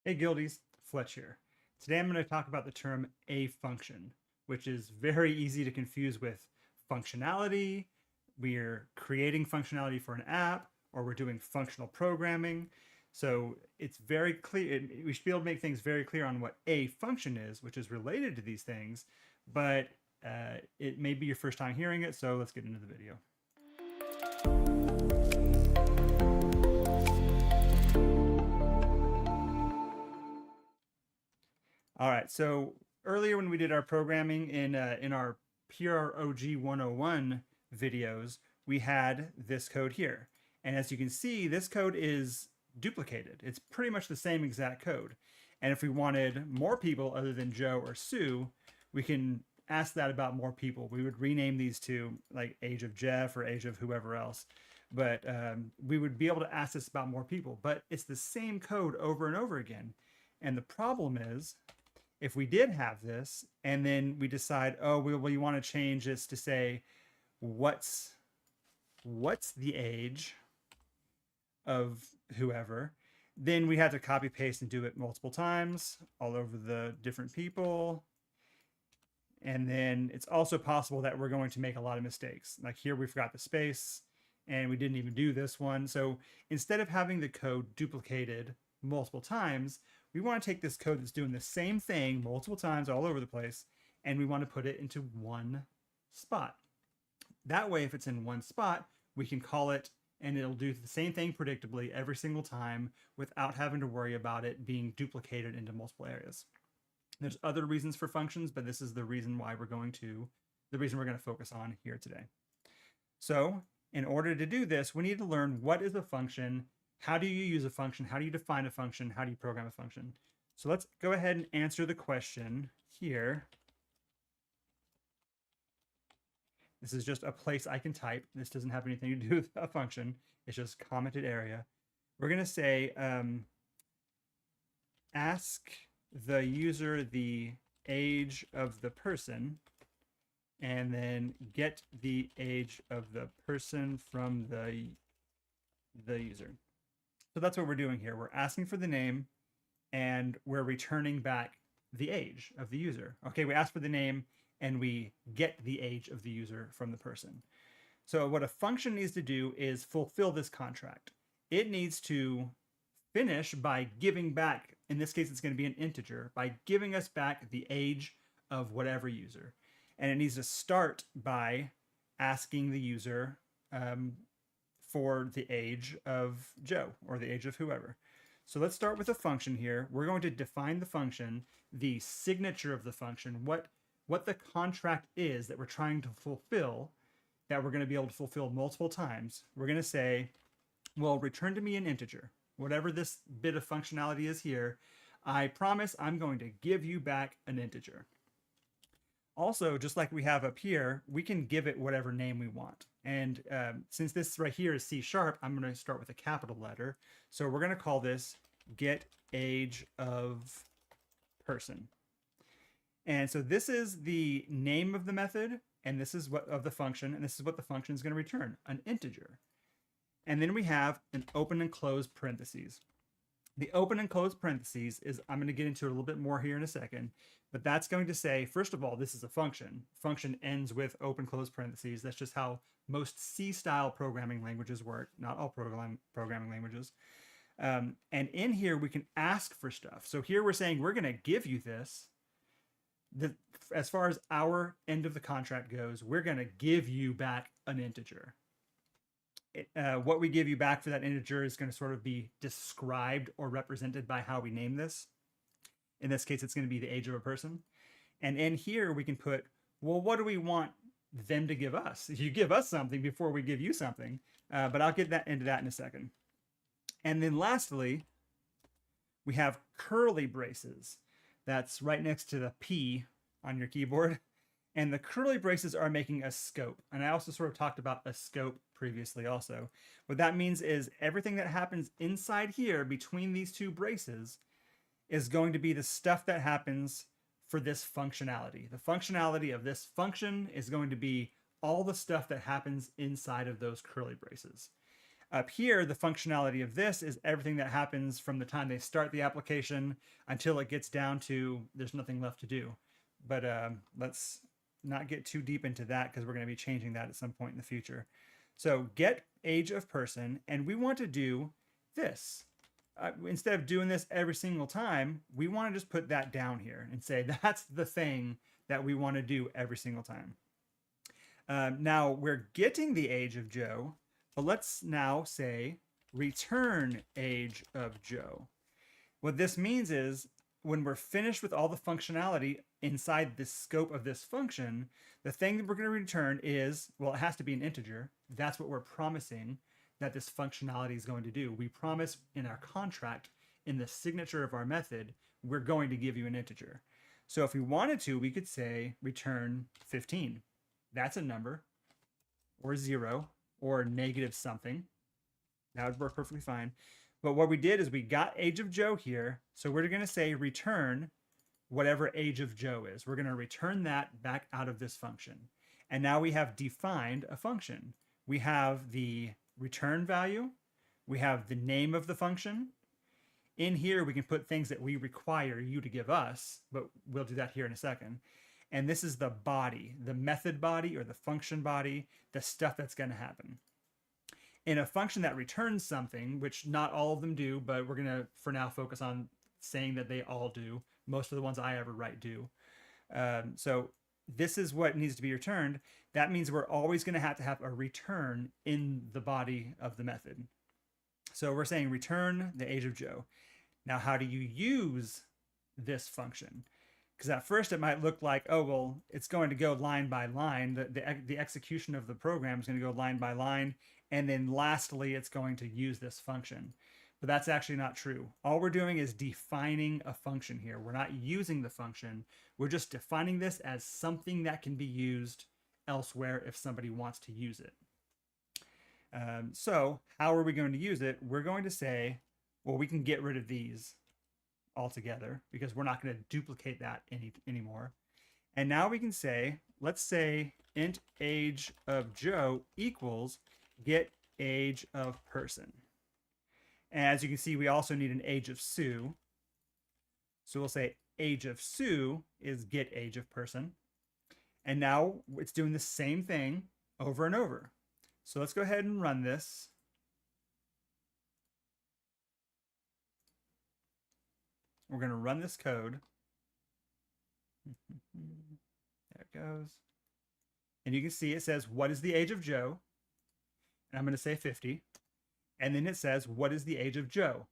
Hey Guildies, Fletch here. Today I'm going to talk about the term a function, which is very easy to confuse with functionality. We're creating functionality for an app, or we're doing functional programming. So it's very clear. We should be able to make things very clear on what a function is, which is related to these things, but it may be your first time hearing it, so let's get into the video. All right. So earlier when we did our programming in our PROG 101 videos, we had this code here. And as you can see, this code is duplicated. It's pretty much the same exact code. And if we wanted more people other than Joe or Sue, we can ask that about more people. We would rename these to like age of Jeff or age of whoever else. But we would be able to ask this about more people. But it's the same code over and over again. And the problem is if we did have this and then we decide, oh, we want to change this to say, what's the age of whoever, then we had to copy paste and do it multiple times all over the different people. And then it's also possible that we're going to make a lot of mistakes. Like here, we forgot the space and we didn't even do this one. So instead of having the code duplicated multiple times, we want to take this code that's doing the same thing multiple times all over the place, and we want to put it into one spot. That way, if it's in one spot, we can call it and it'll do the same thing predictably every single time without having to worry about it being duplicated into multiple areas. There's other reasons for functions, but this is the reason we're going to focus on here today. So in order to do this, we need to learn what is a function, how do you use a function, how do you define a function, how do you program a function. So let's go ahead and answer the question here. This is just a place I can type. This doesn't have anything to do with a function. It's just commented area. We're going to say ask the user the age of the person, and then get the age of the person from the user. So that's what we're doing here. We're asking for the name and we're returning back the age of the user. Okay, we ask for the name and we get the age of the user from the person. So what a function needs to do is fulfill this contract. It needs to finish by giving back, in this case it's going to be an integer, by giving us back the age of whatever user. And it needs to start by asking the user for the age of Joe or the age of whoever. So let's start with a function here. We're going to define the function, the signature of the function, what the contract is that we're trying to fulfill, that we're going to be able to fulfill multiple times. We're going to say, well, return to me an integer. Whatever this bit of functionality is here, I promise I'm going to give you back an integer. Also, just like we have up here, we can give it whatever name we want. And since this right here is C#, I'm going to start with a capital letter. So we're going to call this get age of person. And so this is the name of the method, and this is what of the function, and this is what the function is going to return, an integer. And then we have an open and close parentheses. The open and close parentheses is, I'm going to get into it a little bit more here in a second, but that's going to say, first of all, this is a function. Function ends with open close parentheses. That's just how most C-style programming languages work, not all programming languages. And in here, we can ask for stuff. So here we're saying we're going to give you this. As far as our end of the contract goes, we're going to give you back an integer. What we give you back for that integer is going to sort of be described or represented by how we name this. In this case, it's going to be the age of a person. And in here, we can put, well, what do we want them to give us? You give us something before we give you something, but I'll get into that in a second. And then lastly, we have curly braces. That's right next to the P on your keyboard. And the curly braces are making a scope. And I also sort of talked about a scope previously also. What that means is everything that happens inside here between these two braces is going to be the stuff that happens for this functionality. The functionality of this function is going to be all the stuff that happens inside of those curly braces. Up here, the functionality of this is everything that happens from the time they start the application until it gets down to there's nothing left to do. But let's not get too deep into that because we're going to be changing that at some point in the future. So get age of person, and we want to do this. Instead of doing this every single time, we want to just put that down here and say that's the thing that we want to do every single time. Now we're getting the age of Joe, but let's now say return age of Joe. What this means is when we're finished with all the functionality inside the scope of this function, the thing that we're going to return is, well, it has to be an integer. That's what we're promising that this functionality is going to do. We promise in our contract, in the signature of our method, we're going to give you an integer. So if we wanted to, we could say return 15. That's a number, or 0, or negative something. That would work perfectly fine. But what we did is we got age of Joe here. So we're going to say return whatever age of Joe is. We're going to return that back out of this function. And now we have defined a function. We have the return value. We have the name of the function. In here, we can put things that we require you to give us, but we'll do that here in a second. And this is the body, the method body or the function body, the stuff that's going to happen. In a function that returns something, which not all of them do, but we're going to, for now, focus on saying that they all do. Most of the ones I ever write do. So this is what needs to be returned. That means we're always going to have a return in the body of the method. So we're saying return the age of Joe. Now, how do you use this function? Because at first it might look like, oh, well, it's going to go line by line. The execution of the program is going to go line by line. And then lastly, it's going to use this function. But that's actually not true. All we're doing is defining a function here. We're not using the function. We're just defining this as something that can be used elsewhere if somebody wants to use it. So how are we going to use it? We're going to say, well, we can get rid of these altogether because we're not going to duplicate that anymore. And now we can say, let's say int age of Joe equals get age of person. And as you can see, we also need an age of Sue. So we'll say age of Sue is get age of person. And now it's doing the same thing over and over. So let's go ahead and run this. We're going to run this code. There it goes. And you can see it says, what is the age of Joe? And I'm going to say 50. And then it says, what is the age of Joe?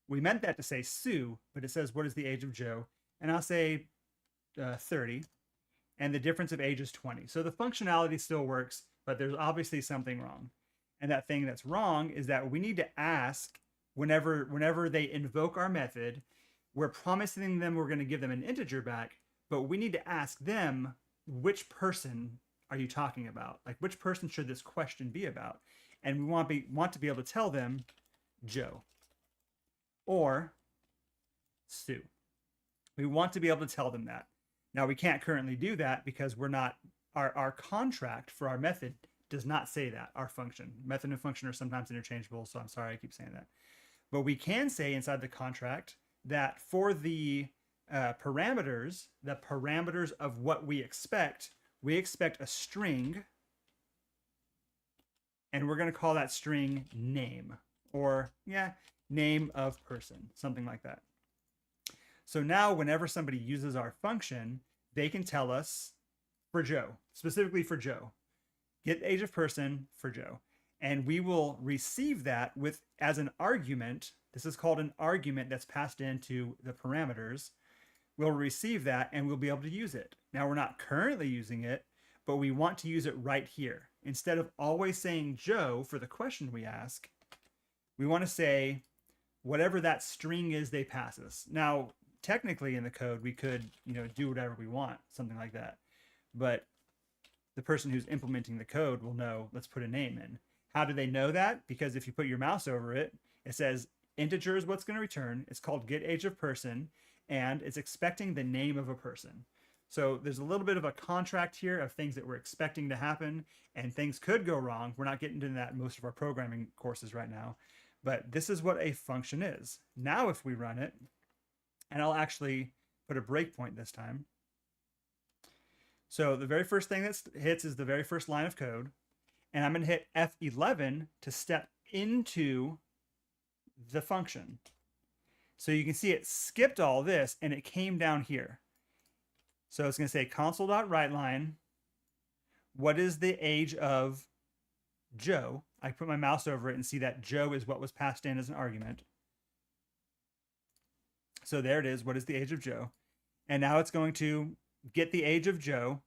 We meant that to say Sue, but it says, what is the age of Joe? And I'll say 30. And the difference of age is 20. So the functionality still works, but there's obviously something wrong. And that thing that's wrong is that we need to ask whenever they invoke our method, we're promising them we're going to give them an integer back, but we need to ask them, which person are you talking about? Like, which person should this question be about? And we want to be able to tell them Joe or Sue. We want to be able to tell them that. Now, we can't currently do that because we're not, our contract for our method does not say that. Our function, method and function are sometimes interchangeable, so I'm sorry I keep saying that. But we can say inside the contract that for the parameters, the parameters of what we expect a string, and we're going to call that string name, or name of person, something like that. So now whenever somebody uses our function, they can tell us for Joe, specifically for Joe, get age of person for Joe. And we will receive that with as an argument. This is called an argument that's passed into the parameters. We'll receive that and we'll be able to use it. Now, we're not currently using it, but we want to use it right here. Instead of always saying Joe for the question we ask, we want to say whatever that string is they pass us. Now, technically in the code, we could, do whatever we want, something like that. But the person who's implementing the code will know, let's put a name in. How do they know that? Because if you put your mouse over it, it says integer is what's going to return. It's called get age of person, and it's expecting the name of a person. So there's a little bit of a contract here of things that we're expecting to happen, and things could go wrong. We're not getting into that in most of our programming courses right now, but this is what a function is. Now if we run it, and I'll actually put a breakpoint this time. So the very first thing that hits is the very first line of code, and I'm going to hit F11 to step into the function. So you can see it skipped all this and it came down here. So it's going to say console.writeLine. What is the age of Joe? I put my mouse over it and see that Joe is what was passed in as an argument. So there it is. What is the age of Joe? And now it's going to get the age of Joe.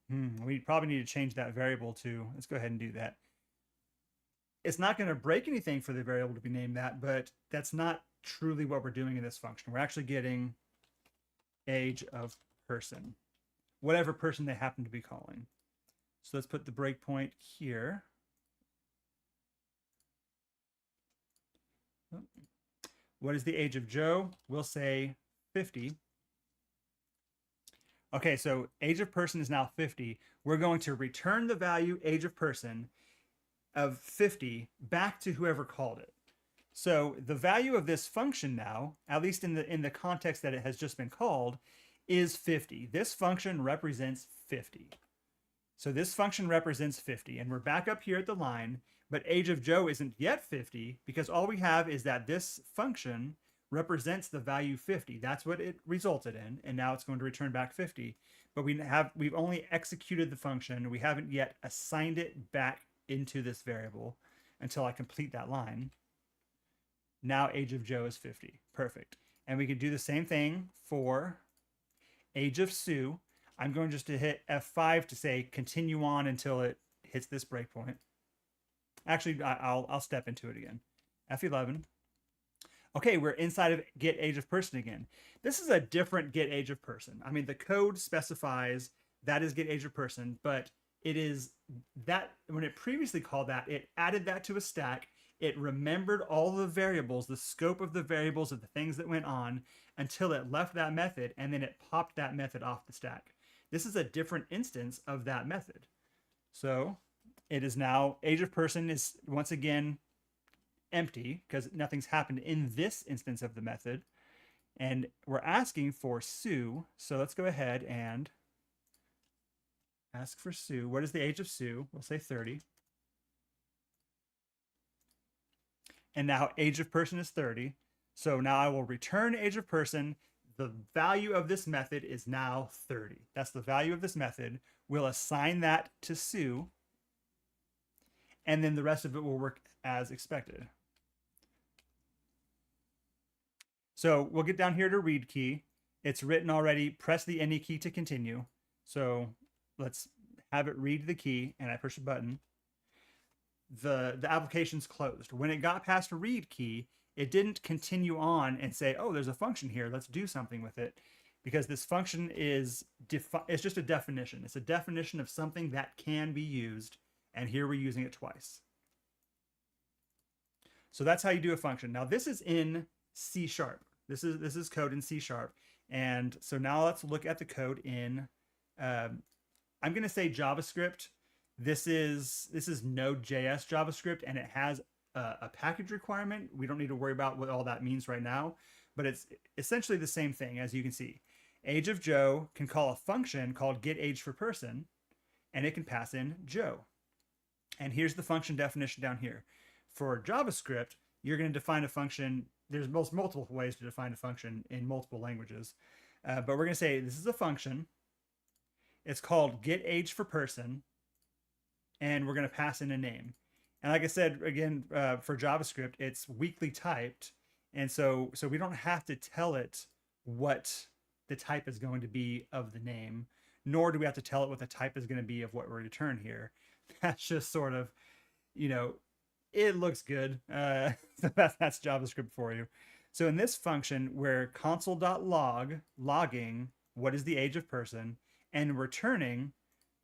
We probably need to change that variable to, let's go ahead and do that. It's not going to break anything for the variable to be named that, but that's not truly what we're doing in this function. We're actually getting age of person, whatever person they happen to be calling. So let's put the breakpoint here. What is the age of Joe? We'll say 50. Okay, so age of person is now 50. We're going to return the value age of person of 50 back to whoever called it. So the value of this function now, at least in the context that it has just been called, is 50. This function represents 50. So this function represents 50, and we're back up here at the line, but age of Joe isn't yet 50 because all we have is that this function represents the value 50. That's what it resulted in, and now it's going to return back 50. But we've only executed the function. We haven't yet assigned it back into this variable until I complete that line. Now age of Joe is 50. Perfect. And we could do the same thing for age of Sue. I'm going just to hit F5 to say continue on until it hits this breakpoint. Actually, I'll step into it again. F11. Okay, we're inside of get age of person again. This is a different get age of person. I mean, the code specifies that is get age of person, but it is that when it previously called that, it added that to a stack. It remembered all the variables, the scope of the variables of the things that went on until it left that method, and then it popped that method off the stack. This is a different instance of that method. So it is now age of person is once again empty because nothing's happened in this instance of the method. And we're asking for Sue. So let's go ahead and ask for Sue. What is the age of Sue? We'll say 30. And now age of person is 30. So now I will return age of person. The value of this method is now 30. That's the value of this method. We'll assign that to Sue. And then the rest of it will work as expected. So we'll get down here to read key. It's written already. Press the any key to continue. So let's have it read the key, and I push a button. The application's closed. When it got past a read key, it didn't continue on and say, oh, there's a function here, let's do something with it, because this function is it's just a definition. It's a definition of something that can be used, and here we're using it twice. So that's how you do a function. Now this is in C#. This is code in C#. And so now let's look at the code in I'm going to say JavaScript. This is Node.js JavaScript, and it has a package requirement. We don't need to worry about what all that means right now, but it's essentially the same thing. As you can see, age of Joe can call a function called getAgeForPerson, and it can pass in Joe. And here's the function definition down here. For JavaScript, you're going to define a function. There's multiple ways to define a function in multiple languages, but we're going to say this is a function. It's called getAgeForPerson, and we're going to pass in a name. And like I said, again, for JavaScript, it's weakly typed. And so we don't have to tell it what the type is going to be of the name, nor do we have to tell it what the type is going to be of what we return here. That's just sort of, it looks good. That's JavaScript for you. So in this function, we're console.log, logging what is the age of person, and returning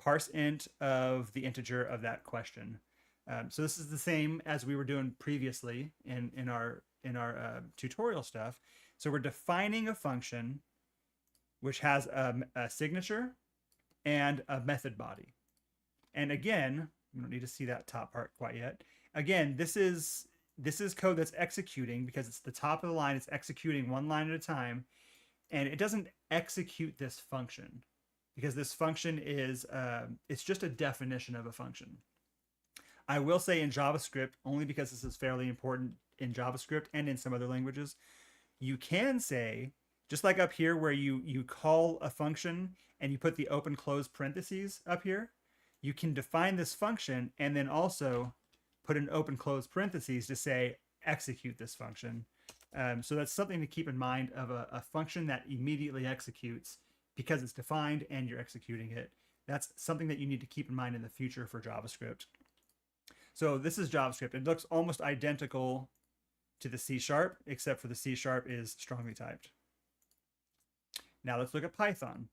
parse int of the integer of that question. So this is the same as we were doing previously in our tutorial stuff. So we're defining a function which has a signature, and a method body. And again, we don't need to see that top part quite yet. Again, this is code that's executing because it's the top of the line. It's executing one line at a time, and it doesn't execute this function because this function is it's just a definition of a function. I will say in JavaScript, only because this is fairly important in JavaScript and in some other languages, you can say, just like up here where you call a function and you put the open close parentheses up here, you can define this function and then also put an open close parentheses to say execute this function. So that's something to keep in mind of a function that immediately executes because it's defined and you're executing it. That's something that you need to keep in mind in the future for JavaScript. So this is JavaScript. It looks almost identical to the C#, except for the C# is strongly typed. Now let's look at Python.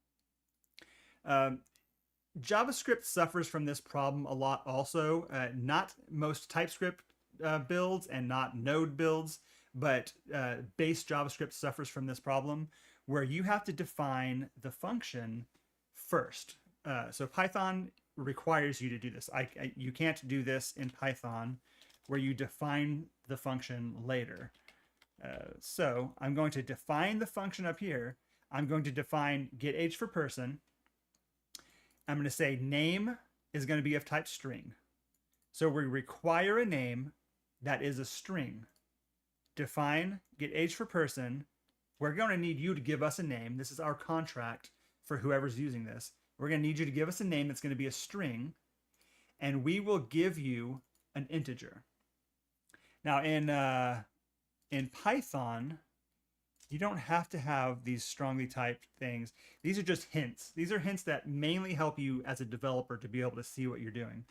JavaScript suffers from this problem a lot also. Not most TypeScript builds and not Node builds, but base JavaScript suffers from this problem where you have to define the function first. So Python requires you to do this. You can't do this in Python where you define the function later. So I'm going to define the function up here. I'm going to define getAge for person. I'm going to say name is going to be of type string. So we require a name that is a string. Define getAge for person. We're going to need you to give us a name. This is our contract for whoever's using this. We're going to need you to give us a name that's going to be a string, and we will give you an integer. Now in Python, you don't have to have these strongly typed things. These are just hints. These are hints that mainly help you as a developer to be able to see what you're doing.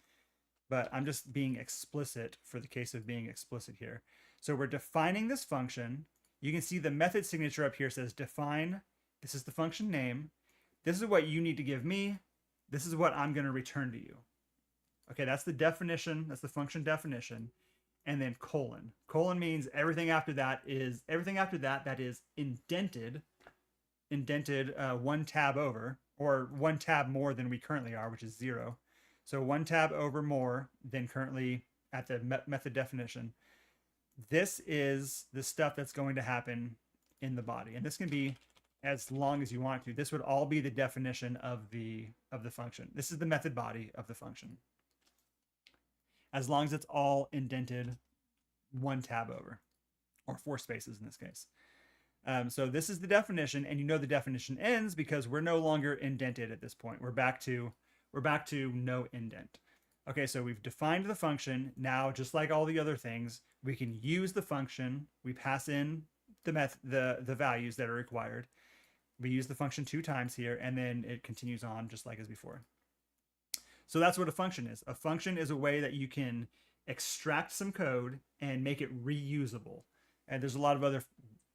But I'm just being explicit for the case of being explicit here. So we're defining this function. You can see the method signature up here says define. This is the function name. This is what you need to give me. This is what I'm going to return to you. Okay, that's the definition. That's the function definition. And then colon. Colon means everything after that that is indented one tab over, or one tab more than we currently are, which is 0. So one tab over more than currently at the method definition. This is the stuff that's going to happen in the body, and this can be as long as you want to. This would all be the definition of the function. This is the method body of the function, as long as it's all indented one tab over, or 4 spaces in this case. So this is the definition, and you know the definition ends because we're no longer indented at this point. We're back to no indent. Okay, so we've defined the function. Now, just like all the other things, we can use the function. We pass in the values that are required. We use the function 2 times here, and then it continues on just like as before. So that's what a function is. A function is a way that you can extract some code and make it reusable. And there's a lot of other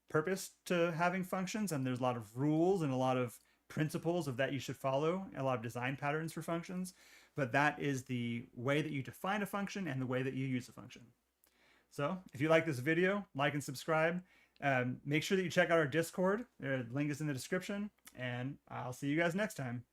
purpose to having functions, and there's a lot of rules and a lot of principles of that you should follow, a lot of design patterns for functions. But that is the way that you define a function and the way that you use a function. So if you like this video, like and subscribe. Make sure that you check out our Discord. The link is in the description, and I'll see you guys next time.